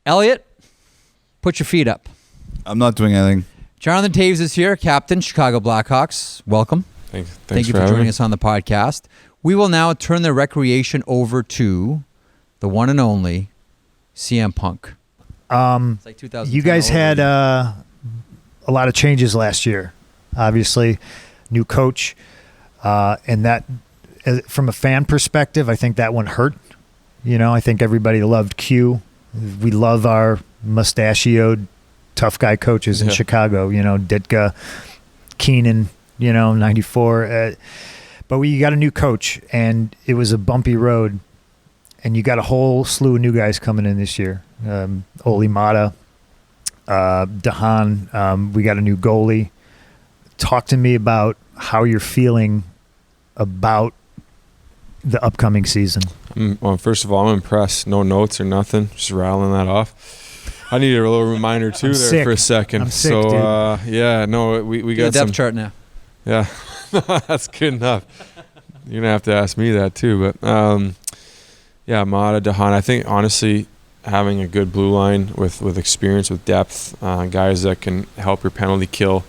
Elliot, put your feet up. I'm not doing anything. Jonathan Toews is here, captain, Chicago Blackhawks. Welcome. Thank you for joining us on the podcast. We will now turn the recreation over to the one and only CM Punk. It's like 2010 you guys had a lot of changes last year. Obviously, new coach, and that, from a fan perspective, I think that one hurt. I think everybody loved Q. We love our mustachioed, tough guy coaches in Chicago. Ditka, Keenan. 94. But we got a new coach, and it was a bumpy road. And you got a whole slew of new guys coming in this year. Oli Mata, Dahan. We got a new goalie. Talk to me about how you're feeling about the upcoming season. Well, first of all, I'm impressed. No notes or nothing. Just rattling that off. I needed a little reminder, too, for a second. I'm sick, dude. We got a depth chart now. Yeah, that's good enough. You're going to have to ask me that, too. But, Mata, Dahan, I think, honestly, having a good blue line with experience, with depth, guys that can help your penalty kill,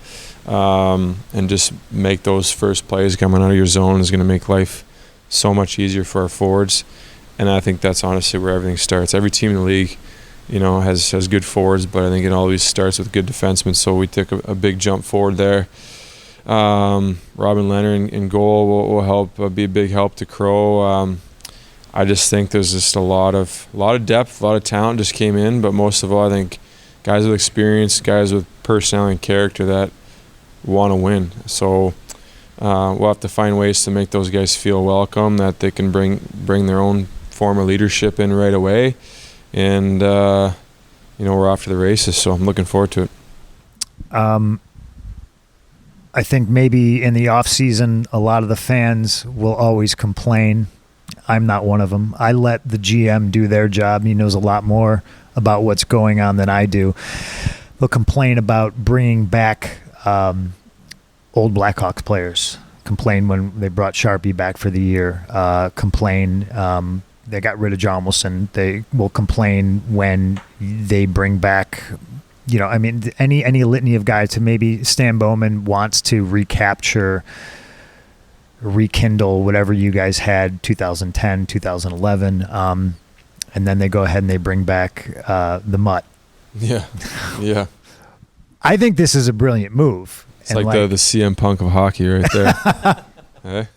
and just make those first plays coming out of your zone is going to make life so much easier for our forwards. And I think that's honestly where everything starts. Every team in the league, has good forwards, but I think it always starts with good defensemen. So we took a big jump forward there. Robin Leonard in goal will help, be a big help to Crow. I just think there's just a lot of depth, a lot of talent just came in, but most of all, I think guys with experience, guys with personality and character that want to win. So we'll have to find ways to make those guys feel welcome, that they can bring their own form of leadership in right away, and we're off to the races. So I'm looking forward to it. I think maybe in the off season, a lot of the fans will always complain. I'm not one of them. I let the GM do their job. He knows a lot more about what's going on than I do. They'll complain about bringing back old Blackhawks players. Complain when they brought Sharpie back for the year. Complain they got rid of John Wilson. They will complain when they bring back, any litany of guys. To maybe Stan Bowman wants to rekindle whatever you guys had 2010, 2011, and then they go ahead and they bring back the Mutt. Yeah. I think this is a brilliant move. It's like the CM Punk of hockey right there. Hey?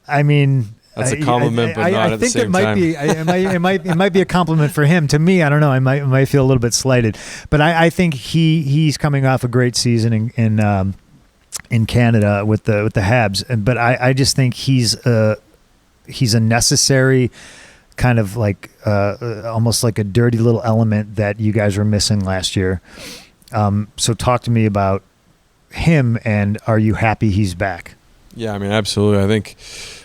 I mean, that's a compliment, but not at the same time. It might be a compliment for him. To me, I don't know. I might feel a little bit slighted, but I think he's coming off a great season in Canada with the Habs, but I just think he's a necessary kind of like almost like a dirty little element that you guys were missing last year. So talk to me about him, and are you happy he's back? Yeah, I mean, absolutely.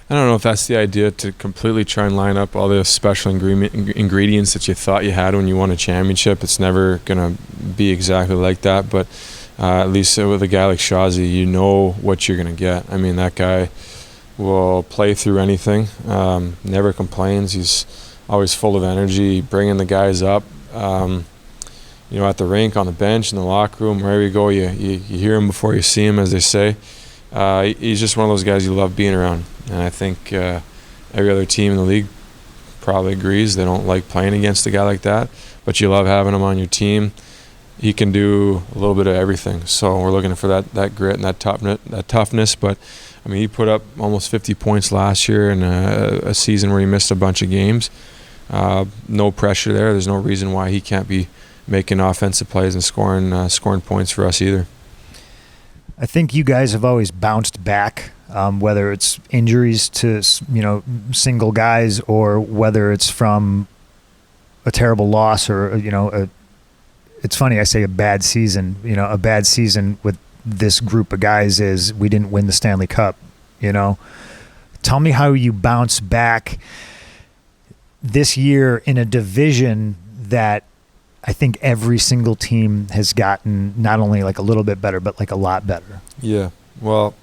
I don't know if that's the idea, to completely try and line up all the special ingredients that you thought you had when you won a championship. It's never going to be exactly like that, but at least with a guy like Shazi, you know what you're going to get. I mean, that guy will play through anything, never complains. He's always full of energy, bringing the guys up. At the rink, on the bench, in the locker room, wherever you go, you hear him before you see him, as they say. He's just one of those guys you love being around. And I think every other team in the league probably agrees. They don't like playing against a guy like that, but you love having him on your team. He can do a little bit of everything. So we're looking for that grit and that toughness. But, I mean, he put up almost 50 points last year in a season where he missed a bunch of games. No pressure there. There's no reason why he can't be making offensive plays and scoring points for us either. I think you guys have always bounced back, whether it's injuries to single guys, or whether it's from a terrible loss, or it's funny I say a bad season. A bad season with this group of guys is we didn't win the Stanley Cup. Tell me how you bounce back this year in a division that I think every single team has gotten not only like a little bit better, but like a lot better. Yeah. Well,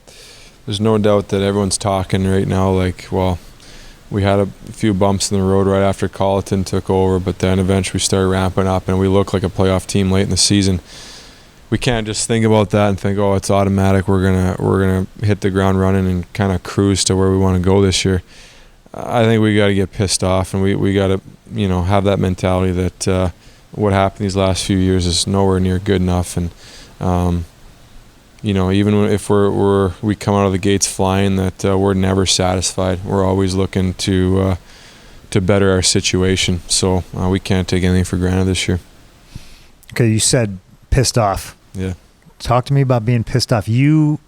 there's no doubt that everyone's talking right now like, well, we had a few bumps in the road right after Colleton took over, but then eventually we started ramping up, and we looked like a playoff team late in the season. We can't just think about that and think, oh, it's automatic. We're gonna hit the ground running and kind of cruise to where we want to go this year. I think we got to get pissed off, and we got to, have that mentality that what happened these last few years is nowhere near good enough. And even if we come out of the gates flying, that we're never satisfied. We're always looking to better our situation. So we can't take anything for granted this year. Okay, you said pissed off. Yeah. Talk to me about being pissed off. You,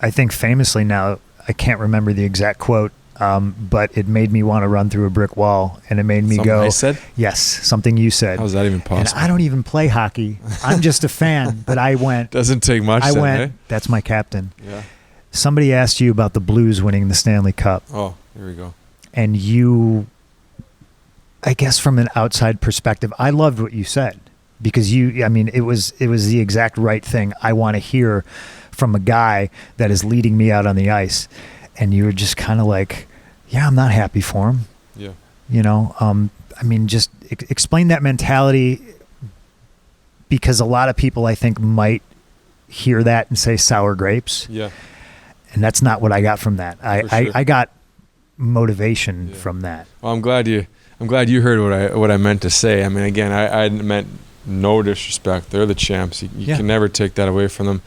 I think famously now, I can't remember the exact quote, but it made me want to run through a brick wall, and it made me Something go. I said? Yes, something you said. How is that even possible? And I don't even play hockey. I'm just a fan, but I went. Doesn't take much. I then, went. eh? That's my captain. Yeah. Somebody asked you about the Blues winning the Stanley Cup, Oh, here we go. and you, I guess from an outside perspective, I loved what you said, because it was the exact right thing I want to hear from a guy that is leading me out on the ice. And you were just kind of like, yeah, I'm not happy for him. Yeah. Just explain that mentality, because a lot of people, I think, might hear that and say sour grapes. Yeah. And that's not what I got from that. I got motivation Yeah. from that. Well, I'm glad you heard what I meant to say. I mean, again, I meant no disrespect. They're the champs. You can never take that away from them.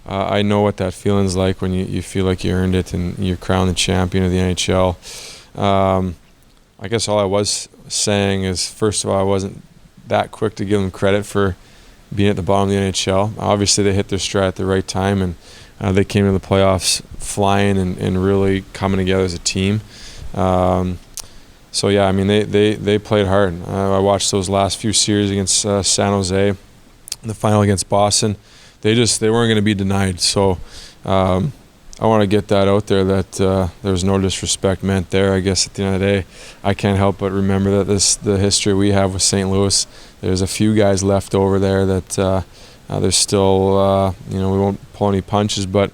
I know what that feeling's like when you feel like you earned it and you're crowned the champion of the NHL. I guess all I was saying is, first of all, I wasn't that quick to give them credit for being at the bottom of the NHL. Obviously, they hit their stride at the right time, and they came to the playoffs flying and really coming together as a team. So yeah, I mean, they played hard. I watched those last few series against San Jose, the final against Boston. They weren't going to be denied. So I want to get that out there, that there's no disrespect meant there. I guess at the end of the day, I can't help but remember that the history we have with St. Louis, there's a few guys left over there that there's still, we won't pull any punches, but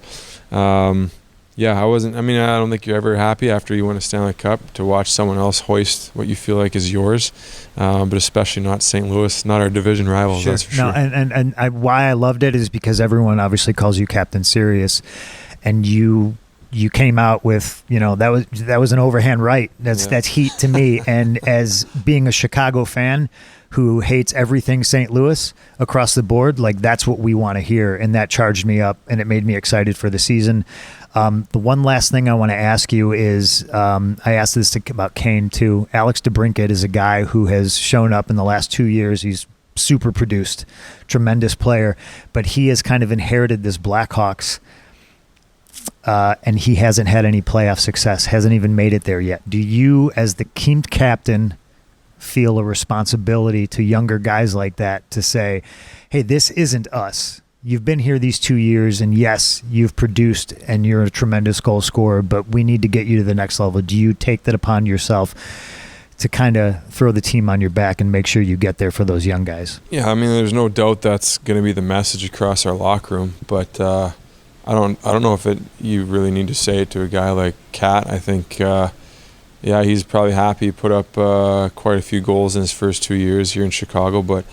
yeah, I don't think you're ever happy after you win a Stanley Cup to watch someone else hoist what you feel like is yours, but especially not St. Louis, not our division rivals. Sure. That's for sure. No, and why I loved it is because everyone obviously calls you Captain Serious, and you came out with, that was an overhand right. That's heat to me. And as being a Chicago fan who hates everything St. Louis across the board, like, that's what we want to hear, and that charged me up, and it made me excited for the season. The one last thing I want to ask you is, I asked this about Kane too. Alex DeBrincat is a guy who has shown up in the last 2 years. He's super produced, tremendous player, but he has kind of inherited this Blackhawks, and he hasn't had any playoff success, hasn't even made it there yet. Do you, as the team captain, feel a responsibility to younger guys like that to say, hey, this isn't us? You've been here these 2 years, and yes, you've produced and you're a tremendous goal scorer, but we need to get you to the next level. Do you take that upon yourself to kind of throw the team on your back and make sure you get there for those young guys? Yeah, I mean, there's no doubt that's going to be the message across our locker room, but I don't know if you really need to say it to a guy like Kat. I think, he's probably happy he put up quite a few goals in his first 2 years here in Chicago, but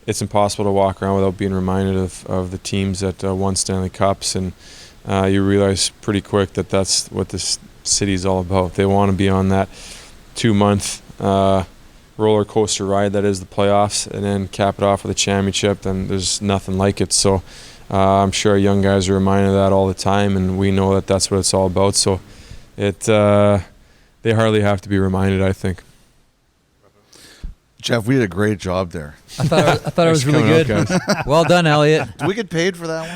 it's impossible to walk around without being reminded of the teams that won Stanley Cups, and you realize pretty quick that that's what this city's all about. They want to be on that 2-month roller coaster ride that is the playoffs, and then cap it off with a championship. And there's nothing like it. So I'm sure our young guys are reminded of that all the time, and we know that that's what it's all about. So they hardly have to be reminded, I think. Jeff, we did a great job there. I thought it was really good. Up, well done, Elliot. Do we get paid for that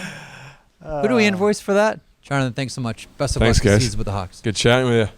one? Who do we invoice for that? Jonathan, thanks so much. Best of luck Thanks, this guys. season with the Hawks. Good chatting with you.